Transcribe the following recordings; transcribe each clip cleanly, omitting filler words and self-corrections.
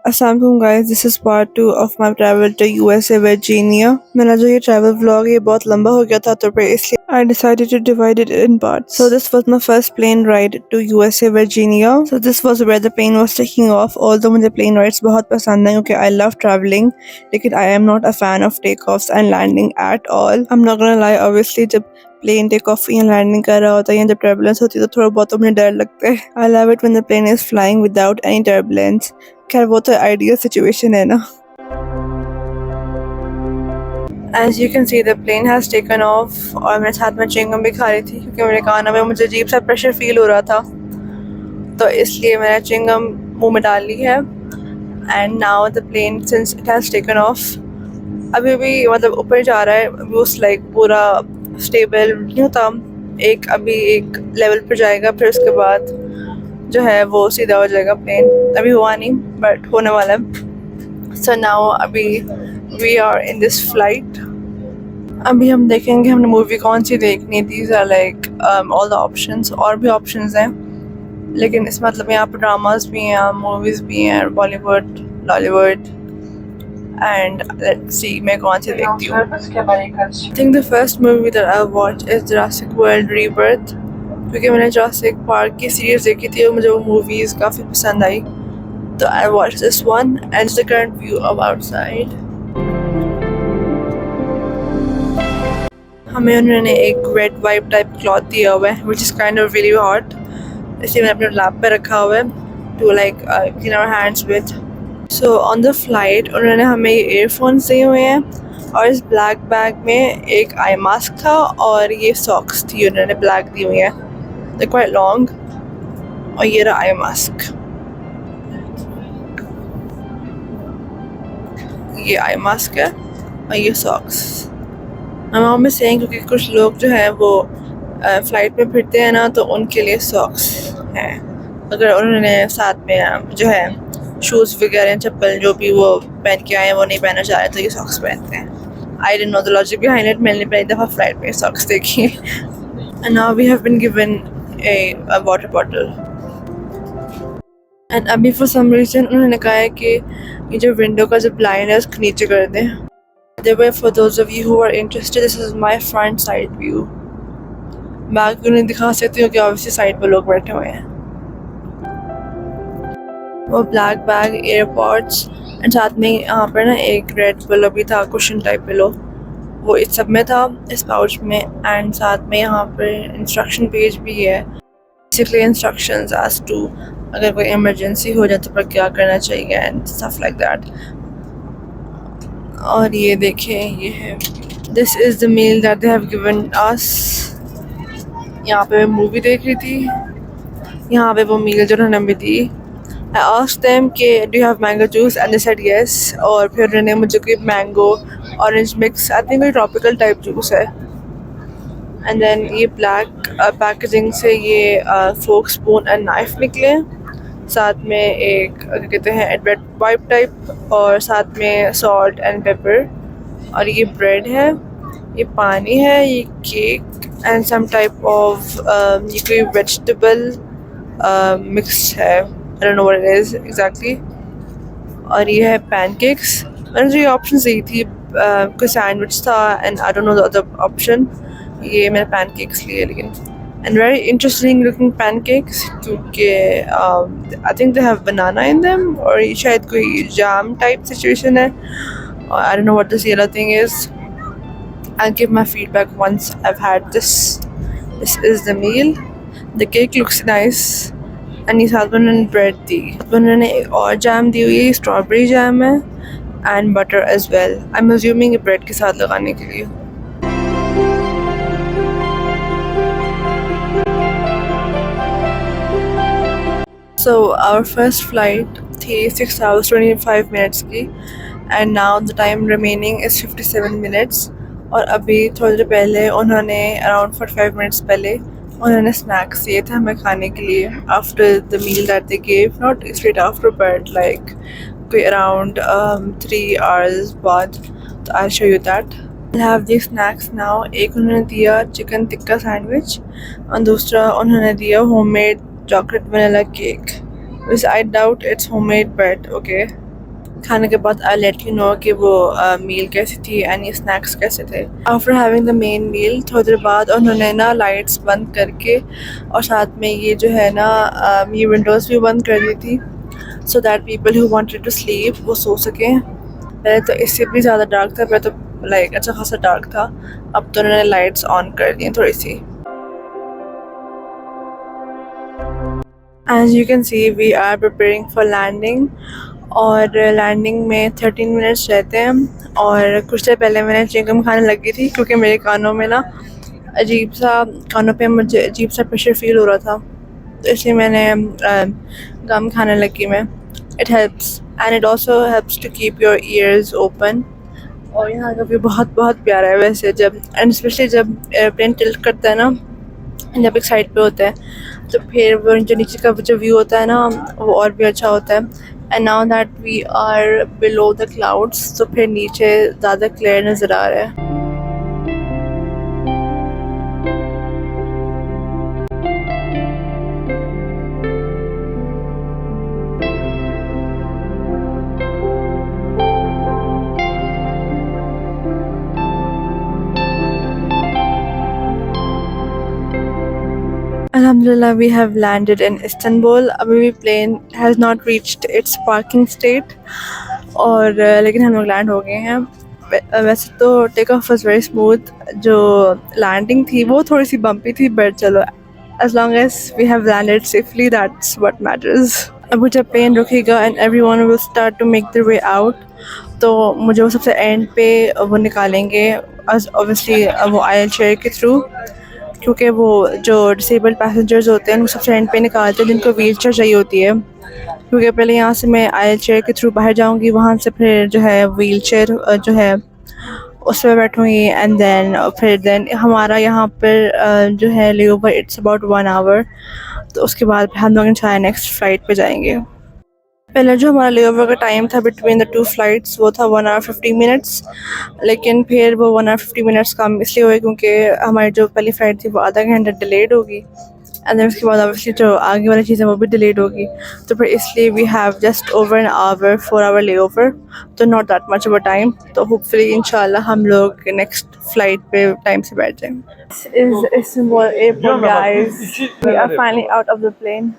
Assalamualaikum guys, this is part 2 of my travel to USA Virginia. मेरा जो ये travel vlog ये बहुत लंबा हो गया था तो फिर इसलिए I decided to divide it in parts. So this was my first plane ride to USA Virginia. So this was where the plane was taking off. Although मुझे plane rides बहुत पसंद हैं क्योंकि I love traveling, लेकिन I am not a fan of takeoffs and landing at all. I'm not gonna lie, obviously जब plane take off या landing कर रहा होता है या जब टर्बुलेंस होती है तो थोड़ा बहुत तो मुझे डर लगता है. I love it when the plane is flying without any turbulence. खैर वो तो आइडियल सिचुएशन है ना. As you can see the plane has taken off और मेरे साथ में चिंगम भी खा रही थी क्योंकि मेरे कानों में मुझे अजीब सा प्रेशर फील हो रहा था तो इसलिए मैंने चिंगम मुंह में डाल ली है. And now the plane since it has taken off अभी भी मतलब ऊपर जा रहा है. अभी उस लाइक पूरा स्टेबल नहीं होता, अभी एक लेवल पर जाएगा फिर उसके बाद जो है वो सीधा हो जाएगा प्लेन. अभी हुआ नहीं बट होने वाला है. सो नाउ अभी we are in this flight. अभी हम देखेंगे हमने मूवी कौन सी देखनी. These are like all the options. और भी ऑप्शंस हैं लेकिन इस मतलब यहाँ पर ड्रामास भी हैं, मूवीज़ भी हैं, Bollywood, Lollywood. And let's see मैं कौन सी देखती हूँ. I think the first movie that I'll watch is Jurassic World Rebirth क्योंकि मैंने Jurassic Park की सीरीज देखी थी और मुझे वो मूवीज़ काफ़ी पसंद आई तो I'll watch this one. And the current view of outside. हमें उन्होंने एक रेड वाइप टाइप क्लॉथ दिया हुआ है which is kind of really hot, इसलिए मैंने अपने लैप पे रखा हुआ है to like clean our hands with. So on the flight उन्होंने हमें ये ईयरफोन्स दिए हुए हैं और इस ब्लैक बैग में एक आई मास्क था और ये सॉक्स थी उन्होंने ब्लैक दी हुई है. दे क्वाइट लॉन्ग. और ये रहा आई मास्क. ये आई मास्क है और ये सॉक्स. हम में सेइंग क्योंकि कुछ लोग जो है वो फ्लाइट में फिरते हैं ना तो उनके लिए सॉक्स हैं. अगर उन्होंने साथ में जो है शूज़ वगैरह चप्पल जो भी वो पहन के आए हैं वो नहीं पहनना चाह रहे तो ये सॉक्स पहनते हैं. I didn't know the logic behind it. मैंने पहली दफ़ा फ्लाइट में सॉक्स देखी. And now we have been given a water bottle. And अभी फॉर सम रीज़न उन्होंने कहा है कि ये जो विंडो का जो ब्लाइंड है उसको नीचे कर दें. There for those of you who are interested this is my front side view. Back उन्हें दिखा सकती हूँ कि ऑब्वियसली साइड पर लोग बैठे हुए हैं. वो ब्लैक बैग, एयरपॉड्स एंड साथ में यहाँ पर ना एक रेड पिलो भी था, कुशन टाइप पिलो. वो इस सब में था इस पाउच में. एंड साथ में यहाँ पर इंस्ट्रक्शन पेज भी है. बेसिकली इंस्ट्रक्शंस एज टू अगर कोई इमरजेंसी हो जाए तो पर क्या करना चाहिए एंड स्टफ लाइक दैट. और ये देखें ये है this is the meal that they have given us. यहाँ पे मैं मूवी देख रही थी. यहाँ पे वो मील जो उन्होंने हमें दी. I asked them कि do you have mango juice and they said yes. और फिर उन्होंने मुझे कोई mango orange mix I think कोई tropical type juice है. and then ये black packaging से ये fork spoon and knife निकले. साथ में एक क्या कहते हैं bread wipe type और साथ में salt and pepper. और ये bread है, ये पानी है, ये cake and some type of ये कोई vegetable mix है. I don't know what it is exactly. और ये है pancakes. मैंने जो ये options दी थी कोई sandwich था and I don't know the other option. ये मैंने pancakes लिए लेकिन and very interesting looking pancakes क्योंकि I think they have banana in them और ये शायद कोई jam type situation है. I don't know what this yellow thing is. I'll give my feedback once I've had this. This is the meal. The cake looks nice. And ये साथ में उन्होंने bread दी. उन्होंने एक और जैम दी हुई है, स्ट्रॉबेरी जैम है and butter as well. I am assuming ये ब्रेड के साथ लगाने के लिए. सो आवर फर्स्ट फ्लाइट थी 6 hours 25 minutes की and now the time remaining is 57 minutes. और अभी थोड़ी देर पहले उन्होंने अराउंड 45 minutes पहले उन्होंने स्नैक्स दिए थे हमें खाने के लिए after the meal that they gave. Not straight after but like कोई अराउंड 3 hours बाद. तो I show you that. I have the snacks now. एक उन्होंने दिया चिकन टिक्का सैंडविच और दूसरा उन्होंने दिया homemade chocolate vanilla cake, which I doubt it's homemade bread. Okay, खाने के बाद आई लेट यू नो कि वो मील कैसी थी एंड ये स्नैक्स कैसे थे। After having the main meal थोड़ी देर बाद उन्होंने ना लाइट्स बंद करके और साथ में ये जो है ना ये विंडोज़ भी बंद कर दी थी so that people who wanted to sleep वो सो सकें। पहले तो इससे भी ज़्यादा डार्क था, पहले तो लाइक अच्छा खासा डार्क था, अब तो उन्होंने लाइट्स ऑन कर दी थोड़ी सी। As you can see we are preparing for landing और लैंडिंग में 13 मिनट्स रहते हैं और कुछ देर पहले मैंने चिंगम खाने लगी थी क्योंकि मेरे कानों में ना कानों पे मुझे अजीब सा प्रेशर फील हो रहा था, तो इसलिए मैंने गम खाने लगी मैं। It helps and it also helps to keep your ears open. और यहाँ का व्यू बहुत बहुत प्यारा है वैसे, जब एंड स्पेशली जब एयरप्लेन टिल्ट करता है ना, जब एक साइड पे होता है तो फिर वो जो नीचे का जो व्यू होता है ना वो और भी अच्छा होता है। And now that we are below the clouds तो फिर नीचे ज़्यादा क्लियर नज़र आ रहा है। Alhamdulillah, we have landed in Istanbul. अभी भी plane has not reached its parking state और लेकिन हम लोग लैंड हो गए हैं। वैसे तो take off was very smooth, जो लैंडिंग थी वो थोड़ी सी बम्पी थी, बट चलो as long as we have landed safely that's what matters। अभी जब प्लेन रुकेगा and everyone will start to make their way out तो मुझे वो सबसे एंड पे वो निकालेंगे obviously वो आयल चेयर के थ्रू, क्योंकि वो जो डिसेबल्ड पैसेंजर्स होते हैं उनको सबसे एंड पे निकालते हैं जिनको व्हील चेयर चाहिए होती है। क्योंकि पहले यहाँ से मैं आयल चेयर के थ्रू बाहर जाऊँगी, वहाँ से फिर जो है व्हील चेयर जो है उस पर बैठूँगी एंड देन हमारा यहाँ पर जो है ले ओवर इट्स अबाउट 1 आवर, तो उसके बाद हम लोग इंशाल्लाह नेक्स्ट फ़्लाइट पे जाएंगे। पहले जो हमारा लेओवर का टाइम था बिटवीन द 2 फ्लाइट्स वो था 1 आवर 50 मिनट्स, लेकिन फिर वो 1 आवर 50 मिनट्स कम इसलिए हुए क्योंकि हमारी जो पहली फ़्लाइट थी वो आधा घंटा डिलेड होगी एंड देन उसके बाद ऑब्वियसली जो आगे वाली चीज़ें वो भी डिलेड होगी, तो फिर इसलिए we have just over an hour 4 hour layover, तो not that much of a time, तो होपफुली इंशाल्लाह हम लोग नेक्स्ट फ़्लाइट पे टाइम से बैठ जाएँ। This is Istanbul airport guys, we are finally out of the plane.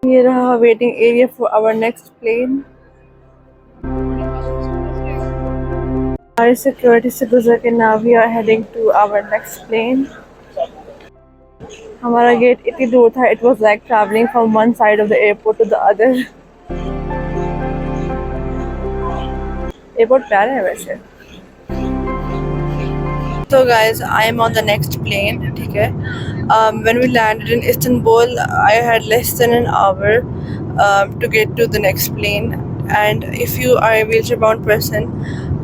ये रहा waiting area for our next plane. हमारी सिक्योरिटी से गुजर के now we are heading to our next plane. हमारा गेट इतनी दूर था, it was like travelling from one side of the airport to the other. Airport प्यारा है वैसे। So guys, I am on the next plane, ठीक है। When we landed in Istanbul, I had less than an hour to get to the next plane. And if you are a wheelchair bound person,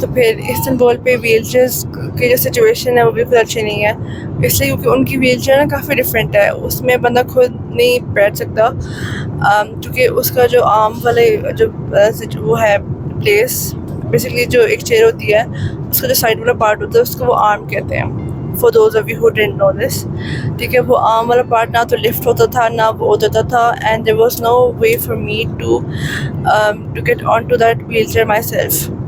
तो फिर Istanbul पे wheelchairs की जो situation है वो बिल्कुल अच्छी नहीं है, इसलिए क्योंकि उनकी व्हीलचेयर ना काफ़ी डिफरेंट है, उसमें बंदा खुद नहीं बैठ सकता क्योंकि उसका जो आर्म वाले जो वो है प्लेस, बेसिकली जो एक चेयर होती है उसका जो साइड वाला पार्ट होता है उसको वो आर्म कहते हैं। For those of you who didn't know this, ठीक है, वो आर्म वाला पार्ट ना तो लिफ्ट होता था ना वो उतरता था and there was no way for me to get on to that wheelchair myself.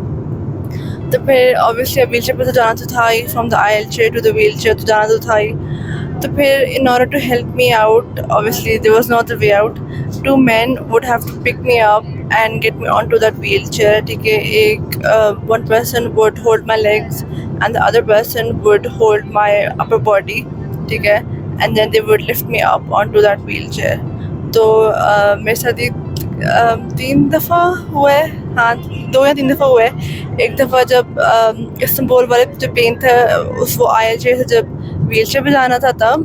तो फिर ऑब्वियसली व्हीलचेयर पर तो जाना तो था ही, from the aisle chair to the wheelchair तो जाना तो था ही, तो फिर in order to help me out, obviously there was not a way out, 2 men would have to pick me up and get me onto that wheelchair, ठीक है। एक one person would hold my legs and the other person would hold my upper body, ठीक है, and then they would lift me up onto that wheelchair। तो मेरे साथ 3 दफ़ा हुआ है, हाँ 2 या 3 दफ़ा हुआ है। एक दफ़ा जब इस्तांबुल वाले जो प्लेन था उस वो आयल चेयर से जब व्हीलचेयर पे जाना था तब,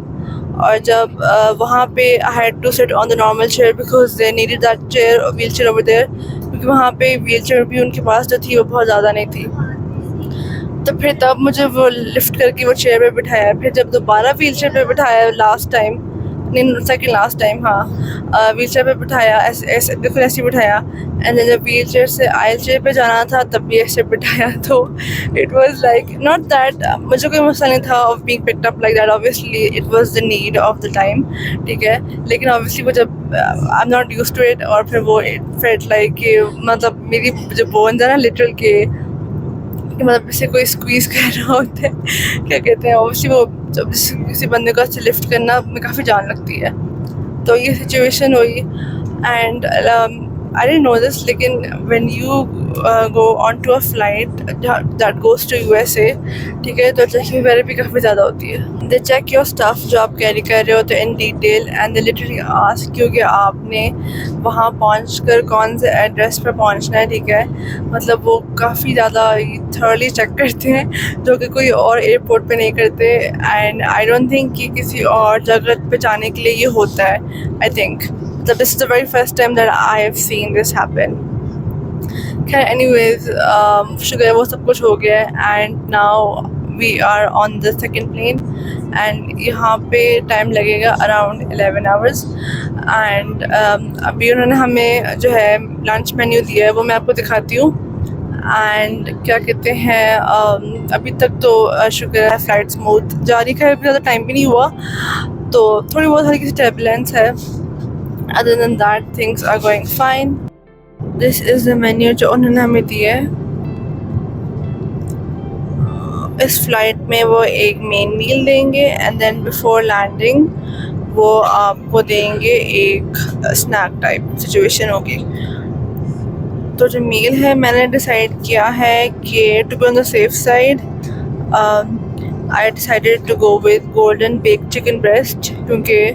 और जब वहाँ पे I had to sit on the normal chair because they needed that chair wheelchair over there, क्योंकि वहाँ पे व्हीलचेयर भी उनके पास जो थी वो बहुत ज़्यादा नहीं थी। तो फिर तब मुझे वो लिफ्ट करके वो चेयर पे बिठाया, फिर जब दोबारा व्हीलचेयर पे बिठाया लास्ट टाइम नहीं सेकंड लास्ट टाइम, हाँ, व्हील चेयर पे बिठाया, ऐसे ऐसे बिल्कुल ऐसे ही बिठाया। एंड जब व्हील चेयर से आयल चेयर पे जाना था तब भी ऐसे बिठाया। तो it was like not that, मुझे कोई मसला नहीं था of being picked up like that, obviously it was the need of the time, ठीक है। लेकिन ऑब्वियसली वो जब I am not used to it, और फिर वो इट फेल्ट लाइक कि मतलब मेरी जो बोन्स है ना लिटरल के कि मतलब इसे कोई स्क्वीज कर रहा होता है, क्या कहते हैं, ऑब्वियसली वो जब किसी बंदे को अच्छे लिफ्ट करना में काफ़ी जान लगती है। तो ये सिचुएशन हुई। And I didn't know this, लेकिन when you go on to a flight that goes to USA, ठीक है, तो चेकिंग वगैरह भी काफ़ी ज़्यादा होती है। दे चेक योर स्टफ जो आप कैरी कर रहे होते हैं in detail, and they literally ask क्योंकि आपने वहाँ पहुँच कर कौन से एड्रेस पर पहुँचना है, ठीक है। मतलब वो काफ़ी ज़्यादा थर्ली चेक करते हैं जो कि कोई और एयरपोर्ट पे नहीं करते। एंड आई डोंट थिंक कि किसी और जगह पे जाने के लिए ये होता है। I think this is the very first time that I have seen this happen. खैर एनीवेज, शुक्र है वो सब कुछ हो गया है। And now we are on the second plane, and यहाँ पे टाइम लगेगा अराउंड 11 आवर्स। एंड अभी उन्होंने हमें जो है लंच मेन्यू दिया है, वो मैं आपको दिखाती हूँ। एंड क्या कहते हैं, अभी तक तो शुक्र है फ्लाइट स्मूथ जारी का, अभी ज़्यादा टाइम भी नहीं हुआ, तो थोड़ी बहुत हल्की सी टर्बुलेंस है। Other than that things are going fine. This is the menu जो उन्होंने हमें दिया है। इस फ्लाइट में वो एक मेन मील देंगे, एंड देन बिफोर लैंडिंग वो आपको देंगे एक स्नैक टाइप सिचुएशन होगी। तो जो मील है मैंने डिसाइड किया है कि to be on the safe side I decided to go with golden baked chicken breast, क्योंकि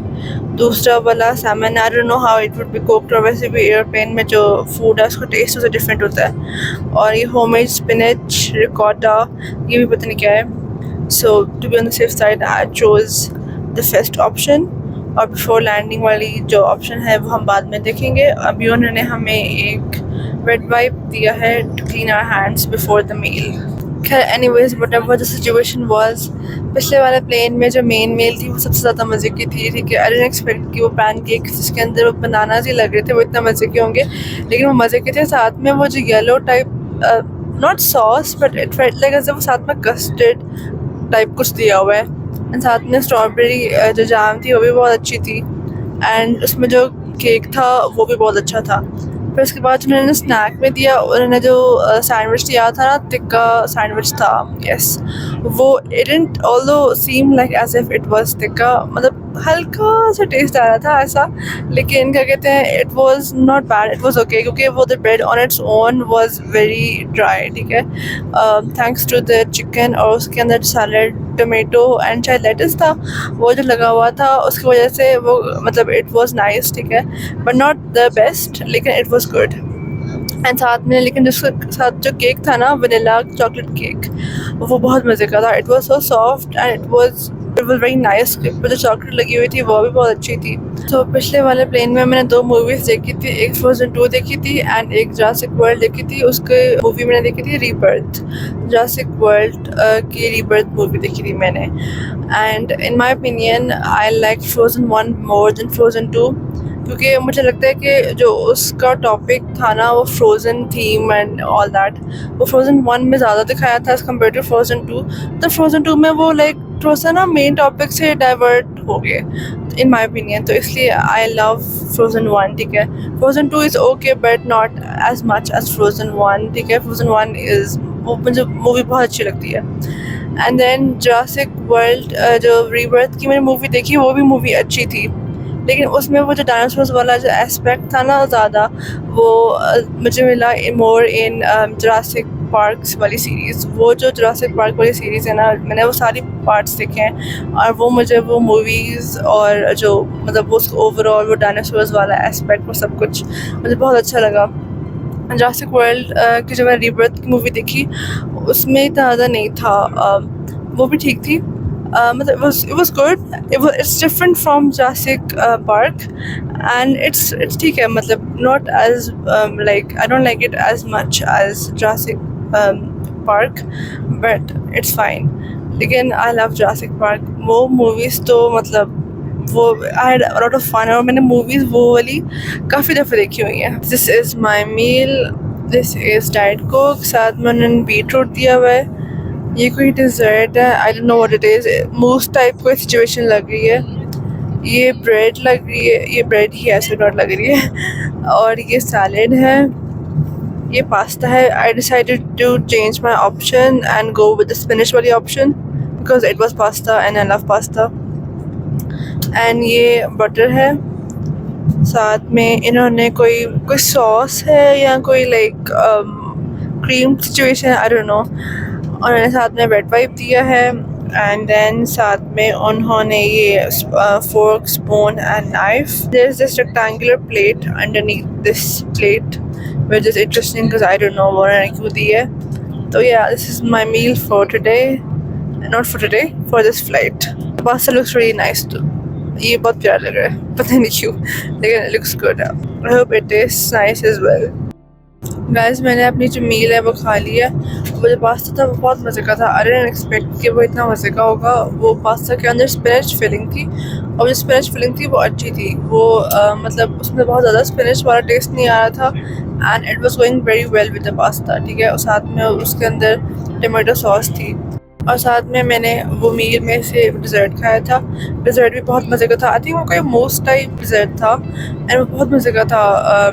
दूसरा वाला सामान I don't know how it would be cooked, और वैसे भी एयरप्लेन में जो फूड है उसका टेस्ट उससे डिफरेंट होता है। और ये होममेड स्पिनच रिकॉटा ये भी पता नहीं क्या है। So to be on the safe side I chose the first option, और बिफोर लैंडिंग वाली जो ऑप्शन है वो हम बाद में देखेंगे। अभी उन्होंने हमें एक वेट वाइप दिया है to clean our hands before the meal. खैर anyways whatever the situation was, पिछले वाले प्लेन में जो मेन मील थी वो सबसे ज़्यादा मज़े की थी, ठीक है। आई डिडंट एक्सपेक्ट कि वो पैन केक जिसके अंदर वो बनानास ही लग रहे थे वो इतना मज़े के होंगे, लेकिन वो मज़े के थे। साथ में वो जो yellow type not sauce but it felt like as वो साथ में कस्टर्ड टाइप कुछ दिया हुआ है, एंड साथ में स्ट्रॉबेरी जो जाम थी वो भी बहुत अच्छी थी, एंड उसमें जो केक था वो भी बहुत अच्छा था। फिर उसके बाद उन्होंने स्नैक में दिया, उन्होंने जो सैंडविच दिया था ना, टिक्का सैंडविच था, यस, वो it didn't although seem like as if it was tikka, मतलब हल्का सा टेस्ट आ रहा था ऐसा, लेकिन क्या कहते हैं it was not bad, it was okay, क्योंकि वो the bread on its own was very dry, ठीक है। थैंक्स टू द चिकन, और उसके अंदर सैलड, टोमेटो एंड शायद लेटस था वो जो लगा हुआ था, उसकी वजह से वो मतलब इट वाज नाइस, ठीक है, बट नॉट द बेस्ट, लेकिन इट वाज गुड। एंड साथ में लेकिन जिसके साथ जो केक था ना, वनीला चॉकलेट केक, वो बहुत मज़े का था। It was so soft and it was very nice. पर जो चॉकलेट लगी हुई थी वो भी बहुत अच्छी थी। तो पिछले वाले प्लेन में मैंने 2 मूवीज़ देखी थी, एक फ्रोजन 2 देखी थी एंड एक जुरासिक वर्ल्ड देखी थी। उसके मूवी मैंने देखी थी रीबर्थ, जुरासिक वर्ल्ड की रीबर्थ मूवी देखी थी मैंने। And in my opinion I like frozen 1 more than frozen 2, क्योंकि मुझे लगता है कि जो उसका टॉपिक था ना, वो frozen theme and all that, वो फ्रोज़न 1 में ज़्यादा दिखाया था एज़ कम्पेयर टू फ्रोज़न 2। तो फ्रोज़न 2 में वो लाइक थोड़ा सा ना मेन टॉपिक से डाइवर्ट हो गए इन माई ओपिनियन, तो इसलिए आई लव फ्रोज़न 1, ठीक है। Frozen 2 is okay but not as much as frozen 1, ठीक है। फ्रोज़न 1 इज़ वो मुझे मूवी बहुत अच्छी लगती है। एंड देन जुरासिक वर्ल्ड जो रीबर्थ की मैंने मूवी देखी, वो भी मूवी अच्छी थी, लेकिन उसमें वो जो डायनासोर्स वाला जो एस्पेक्ट था ना ज़्यादा, वो मुझे मिला मोर इन जुरासिक पार्क्स वाली सीरीज़। वो जो जुरासिक पार्क वाली सीरीज़ है ना, मैंने वो सारी पार्ट्स देखे हैं, और वो मुझे वो मूवीज़ और जो मतलब वो ओवरऑल वो डायनासोर्स वाला एस्पेक्ट वो सब कुछ मुझे बहुत अच्छा लगा। जुरासिक वर्ल्ड की जब मैंने रीबर्थ की मूवी देखी, उसमें इतना ज़्यादा नहीं था, वो भी ठीक थी, मतलब it was good, it's different from Jurassic Park, and it's ठीक है, मतलब not as like I don't like it as much as Jurassic Park, but it's fine। लेकिन I love Jurassic Park। वो movies तो मतलब वो I had a lot of fun, और मैंने मूवीज़ वो वाली काफ़ी दफ़े देखी हुई हैं. This is my meal. This is diet coke, साथ में उन्होंने बीट रूट दिया हुआ है. ये कोई डिज़र्ट है, I don't know what it is. Mousse type कोई सिचुएशन लग रही है. ये ब्रेड लग रही है, ये ब्रेड ही ऐसे नॉट लग रही है. और ये सैलेड है, ये पास्ता है. I decided to change my option and go with the spinach वाली option because it was pasta and I love pasta. And ये बटर है, साथ में इन्होंने कोई सॉस है या कोई like cream situation, I don't know. और उन्होंने साथ में ब्रेड वाइप दिया है. एंड देन साथ में उन्होंने ये fork, spoon and knife. There's this rectangular plate underneath this plate, which is interesting because I don't know what उन्होंने क्यों दी है. तो yeah, this is my meal for today. Not for today, for this flight. The pasta looks really nice too. ये बहुत प्यारा लग रहा है, पता नहीं क्यों, लेकिन it looks good. I hope it tastes nice as well. Guys, मैंने अपनी जो मील है वो खा लिया. वो जो पास्ता था वो बहुत मज़े का था. आई डिडंट एक्सपेक्ट कि वो इतना मज़े का होगा. वो पास्ता के अंदर स्पिनच फिलिंग थी, और जो स्पिनच फिलिंग थी वो अच्छी थी. वो मतलब उसमें बहुत ज़्यादा स्पिनच वाला टेस्ट नहीं आ रहा था. And it was going very well with the pasta. ठीक है, और साथ में उसके अंदर टमाटो सॉस थी, और साथ में मैंने वो मील में से डिज़र्ट खाया था. डिज़र्ट भी बहुत मज़े का था. आई थिंक वो कोई मोस टाइप डिज़र्ट था, एंड वो बहुत मज़े का था.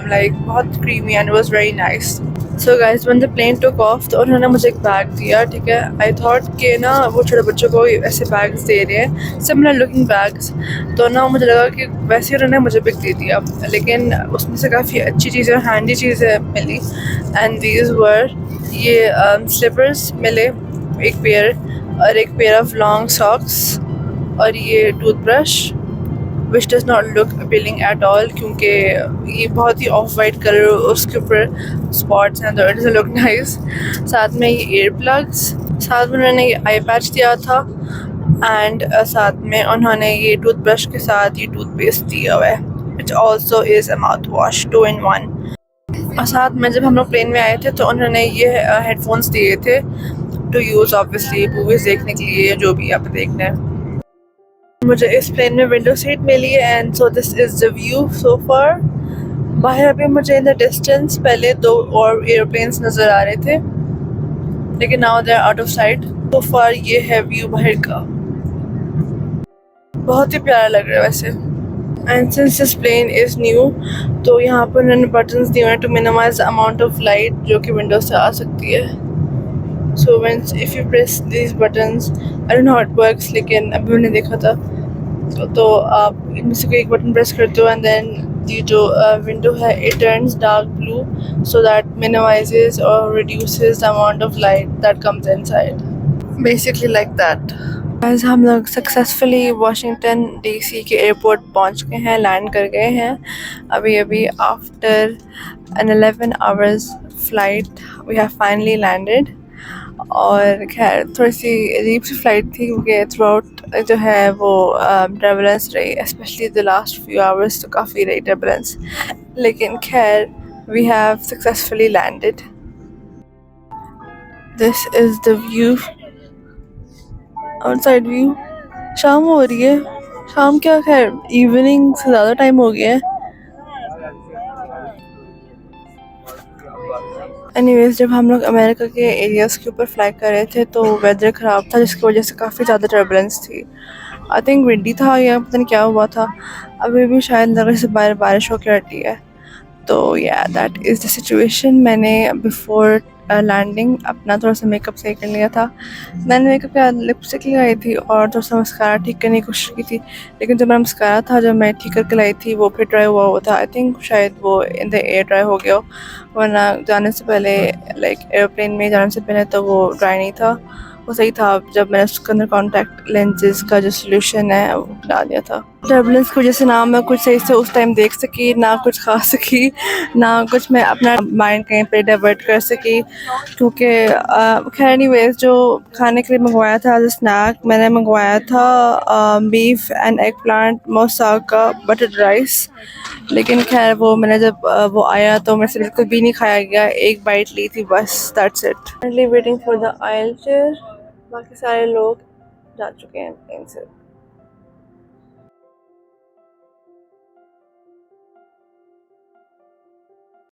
लाइक बहुत creamy and was very nice. So guys, when the plane took off तो उन्होंने मुझे एक बैग दिया. ठीक है, आई थॉट कि ना वो छोटे बच्चों को ऐसे बैग्स दे रहे हैं, सिमिलर लुकिंग बैग्स. तो ना मुझे लगा कि वैसे उन्होंने मुझे पिक दे दिया, लेकिन उसमें से काफ़ी अच्छी चीज़ें और हैंडी चीज़ें मिली. एंड दीज वर ये स्लीपर्स मिले, एक पेयर, और एक पेयर ऑफ लॉन्ग सॉक्स, और ये toothbrush which does not look appealing at all, क्योंकि ये बहुत ही ऑफ वाइट कलर, उसके ऊपर स्पॉट्स हैं, तो इट डजंट लुक नाइस. साथ में ये ईयर प्लग्स, साथ में उन्होंने ये आई पैच दिया था, एंड साथ में उन्होंने ये टूथब्रश के साथ ये टूथपेस्ट दिया हुआ है, which also is a mouth wash 2 in 1. और साथ में जब हम लोग प्लेन में आए थे तो उन्होंने ये हेडफोन्स दिए थे टू यूज़ ऑब्वियसली मूवीज़ देखने के लिए, जो भी आप देखना है. मुझे इस प्लेन में विंडो सीट मिली है, and so this is the view so far. बाहर अभी मुझे इन द डिस्टेंस पहले 2 और एयरप्लेन्स नज़र आ रहे थे, लेकिन now they are out of sight. So far ये है व्यू बाहर का, बहुत ही प्यारा लग रहा है वैसे. And since this plane is new, तो यहाँ पर उन्होंने बटन्स दिए हैं to minimise the amount of light जो कि विंडो से आ सकती है. So if you press these buttons, I don't know how it works, लेकिन अभी मैंने देखा था, तो आप इनमें से कोई एक बटन प्रेस करते हो, एंड देन ये जो विंडो है it turns dark blue so that minimizes or reduces the amount of light that comes inside, basically like that. आज हम लोग सक्सेसफुली वाशिंगटन डीसी के एयरपोर्ट पहुंच गए हैं, लैंड कर गए हैं अभी after an 11 hours flight we have finally landed. और खैर थोड़ी सी अजीब सी फ़्लाइट थी, क्योंकि थ्रू आउट जो है वो टर्बुलेंस रही, especially the last few hours तो काफ़ी रही टर्बुलेंस, लेकिन खैर we have successfully landed. This is the view, outside view. शाम हो रही है, शाम क्या, खैर इवनिंग से ज़्यादा टाइम हो गया है. एनीवेज, जब हम लोग अमेरिका के एरियाज़ के ऊपर फ्लाई कर रहे थे तो वेदर ख़राब था, जिसकी वजह से काफ़ी ज़्यादा टर्बुलेंस थी. आई थिंक विंडी था या पता नहीं क्या हुआ था. अभी भी शायद लग से बारिश होकर हटी है. तो या दैट इज़ द सिचुएशन. मैंने बिफोर लैंडिंग अपना थोड़ा सा मेकअप सही कर लिया था. मैंने मेकअप के बाद लिपस्टिक लगाई थी और थोड़ा सा मस्कारा ठीक करने की कोशिश की थी, लेकिन जो मेरा मस्कारा था जब मैं ठीक करके लाई थी वो फिर ड्राई हुआ था. आई थिंक शायद वो इन द एयर ड्राई हो गया, वरना जाने से पहले लाइक एयरप्लेन में जाने से पहले तो वो ड्राई नहीं था, वो सही था. जब मैंने उसके अंदर कॉन्टैक्ट लेंसेज का जो सोल्यूशन है वो डाल दिया था. टर्बुलेंस की वजह से ना मैं कुछ सही से उस टाइम देख सकी, ना कुछ खा सकी, ना कुछ मैं अपना माइंड कहीं पे डाइवर्ट कर सकी, क्योंकि खैर एनीवेज जो खाने के लिए मंगवाया था एज अ स्नैक, मैंने मंगवाया था beef and eggplant moussaka buttered rice. लेकिन खैर वो मैंने जब वो आया तो मेरे से बिल्कुल भी नहीं खाया गया, एक बाइट ली थी बस, that's it. Waiting for the aisle chair. बाकी सारे लोग जा चुके हैं प्लेन से.